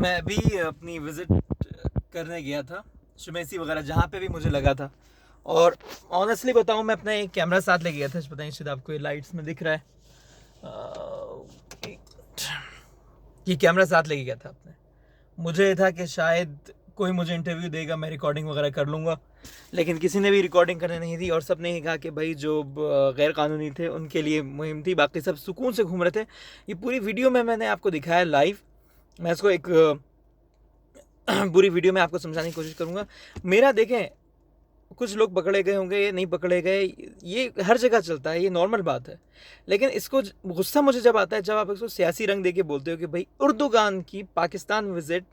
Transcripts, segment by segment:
मैं अभी अपनी विज़िट करने गया था शुमेसी वगैरह, जहाँ पे भी मुझे लगा था। और ऑनेस्टली बताऊँ, मैं अपना एक कैमरा साथ ले गया था। पता नहीं शायद आपको ये लाइट्स में दिख रहा है। ये कैमरा साथ ले गया था अपने। मुझे था कि शायद कोई मुझे इंटरव्यू देगा, मैं रिकॉर्डिंग वगैरह कर लूँगा, लेकिन किसी ने भी रिकॉर्डिंग करने नहीं दी। और सब ने ही कहा कि भाई जो गैर कानूनी थे उनके लिए मुहिम थी, बाकी सब सुकून से घूम रहे थे। ये पूरी वीडियो में मैंने आपको दिखाया लाइव। मैं इसको एक पूरी वीडियो में आपको समझाने की कोशिश करूंगा। मेरा देखें, कुछ लोग पकड़े गए होंगे, ये नहीं पकड़े गए, ये हर जगह चलता है, ये नॉर्मल बात है। लेकिन इसको गुस्सा मुझे जब आता है जब आप इसको सियासी रंग देके बोलते हो कि भाई उर्दूगान की पाकिस्तान विजिट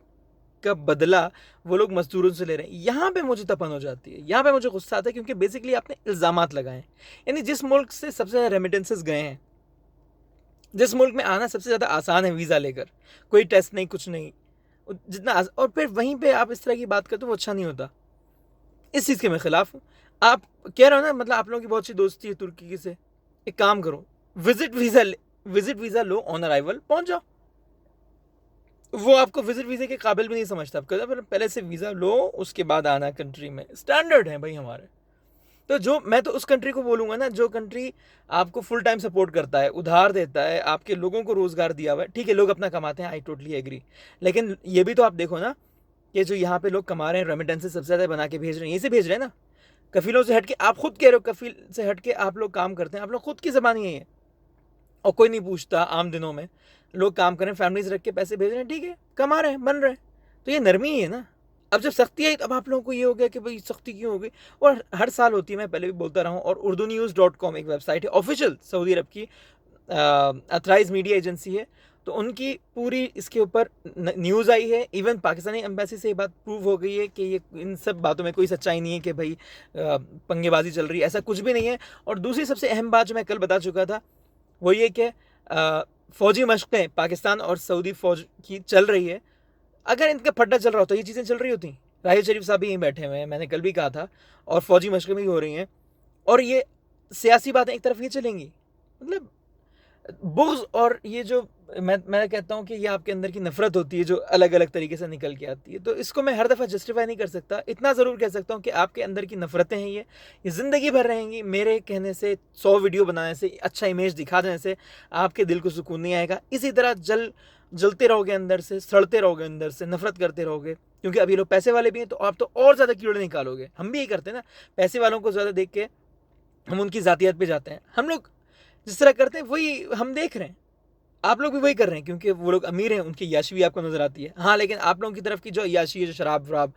का बदला वो लोग मजदूरों से ले रहे हैं। यहाँ पे मुझे तपन हो जाती है, यहाँ पे मुझे गुस्सा आता है, क्योंकि बेसिकली आपने इल्ज़ामात लगाए। यानी जिस मुल्क से सबसे ज़्यादा रेमिटेंसेस गए हैं, जिस मुल्क में आना सबसे ज़्यादा आसान है वीज़ा लेकर, कोई टेस्ट नहीं, कुछ नहीं, जितना और फिर वहीं पे आप इस तरह की बात करते हो, वो अच्छा नहीं होता। इस चीज़ के मैं ख़िलाफ़ हूँ। आप कह रहे हो ना, मतलब आप लोगों की बहुत अच्छी दोस्ती है तुर्की से, एक काम करो, visit visa low, on arrival पहुँच जाओ। वो आपको विजिट वीज़े के काबिल भी नहीं समझता। आप कहते पहले से वीज़ा लो, उसके बाद आना कंट्री में। स्टैंडर्ड है भाई हमारे। तो जो मैं तो उस कंट्री को बोलूँगा ना, जो कंट्री आपको फुल टाइम सपोर्ट करता है, उधार देता है, आपके लोगों को रोज़गार दिया हुआ है। ठीक है, लोग अपना कमाते हैं, आई टोटली एग्री। लेकिन ये भी तो आप देखो ना कि जो यहाँ पे लोग कमा रहे हैं, रेमिटेंसेस सबसे ज़्यादा बना के भेज रहे हैं, यहीं से भेज रहे हैं ना। कफीलों से हट के, आप खुद कह रहे हो कफील से हट के आप लोग काम करते हैं, आप लोग खुद की ज़बान यही है। और कोई नहीं पूछता, आम दिनों में लोग काम कर रहे हैं, फैमिलीज रख के पैसे भेज रहे हैं, ठीक है, कमा रहे हैं, बन रहे हैं। तो ये नरमी ही है ना। अब जब सख्ती आई, तब आप लोगों को ये हो गया कि भाई सख्ती क्यों हो गई। और हर साल होती है, मैं पहले भी बोलता रहा हूँ। और urdunews.com एक वेबसाइट है, ऑफिशियल सऊदी अरब की अथराइज मीडिया एजेंसी है। तो उनकी पूरी इसके ऊपर न्यूज़ आई है। इवन पाकिस्तानी एम्बेसी से ये बात प्रूव हो गई है कि ये इन सब बातों में कोई सच्चाई नहीं है कि भाई पंगेबाजी चल रही है, ऐसा कुछ भी नहीं है। और दूसरी सबसे अहम बात जो मैं कल बता चुका था, वो ये कि फ़ौजी मशक़ें पाकिस्तान और सऊदी फ़ौज की चल रही है। अगर इनका फड्डा चल रहा होता, ये चीज़ें चल रही होती। राहिल शरीफ साहब भी यहीं बैठे हुए हैं, मैंने कल भी कहा था। और फ़ौजी मशक़ें भी हो रही हैं, और ये सियासी बातें एक तरफ ये चलेंगी। मतलब बुग़्ज़, और ये जो मैं कहता हूँ कि ये आपके अंदर की नफ़रत होती है जो अलग अलग तरीके से निकल के आती है। तो इसको मैं हर दफ़ा जस्टिफाई नहीं कर सकता। इतना ज़रूर कह सकता हूँ कि आपके अंदर की नफ़रतें हैं, ये ज़िंदगी भर रहेंगी। मेरे कहने से, 100 वीडियो बनाने से, अच्छा इमेज दिखा देने से आपके दिल को सुकून नहीं आएगा। इसी तरह जलते रहोगे अंदर से, सड़ते रहोगे अंदर से, नफ़रत करते रहोगे। क्योंकि अभी लोग पैसे वाले भी हैं, तो आप तो और ज़्यादा कीड़े निकालोगे। हम भी यही करते हैं ना, पैसे वालों को ज़्यादा देख के हम उनकी ज़ातियत पे जाते हैं। हम लोग जिस तरह करते हैं वही हम देख रहे हैं, आप लोग भी वही कर रहे हैं। क्योंकि वो लोग अमीर हैं, उनकी याशी भी आपको नज़र आती है। हाँ, लेकिन आप लोगों की तरफ की जो याशी है, जो शराब वराब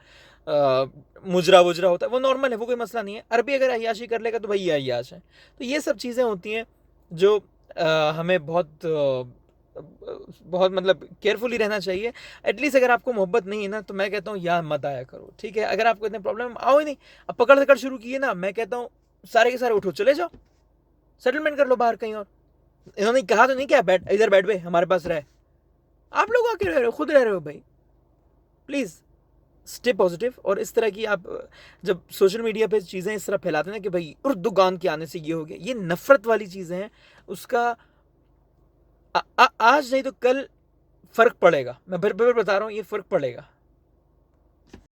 मुजरा वुजरा होता है, वो नॉर्मल है, वो कोई मसला नहीं है। अरबी अगर अय्याशी कर लेगा तो भाई ये अय्याश है। तो ये सब चीज़ें होती हैं जो हमें बहुत मतलब केयरफुली रहना चाहिए। एटलीस्ट अगर आपको मोहब्बत नहीं है ना, तो मैं कहता हूँ यहाँ मत आया करो, ठीक है। अगर आपको इतने प्रॉब्लम आओ ही नहीं, अब पकड़ धकड़ शुरू किए ना, मैं कहता हूँ सारे के सारे उठो, चले जाओ, सेटलमेंट कर लो बाहर कहीं और। इन्होंने कहा तो नहीं क्या बैठ इधर बैठ भाई हमारे पास रहे। आप लोग आके रह रहे हो, खुद रह रहे हो भाई। Please stay positive. और इस तरह की आप जब सोशल मीडिया पे चीज़ें इस तरह फैलाते हैं ना कि भाई उर्दूगान के आने से ये हो गया, ये नफ़रत वाली चीज़ें हैं। उसका आज नहीं तो कल फ़र्क पड़ेगा। मैं फिर बता रहा हूँ, ये फ़र्क पड़ेगा।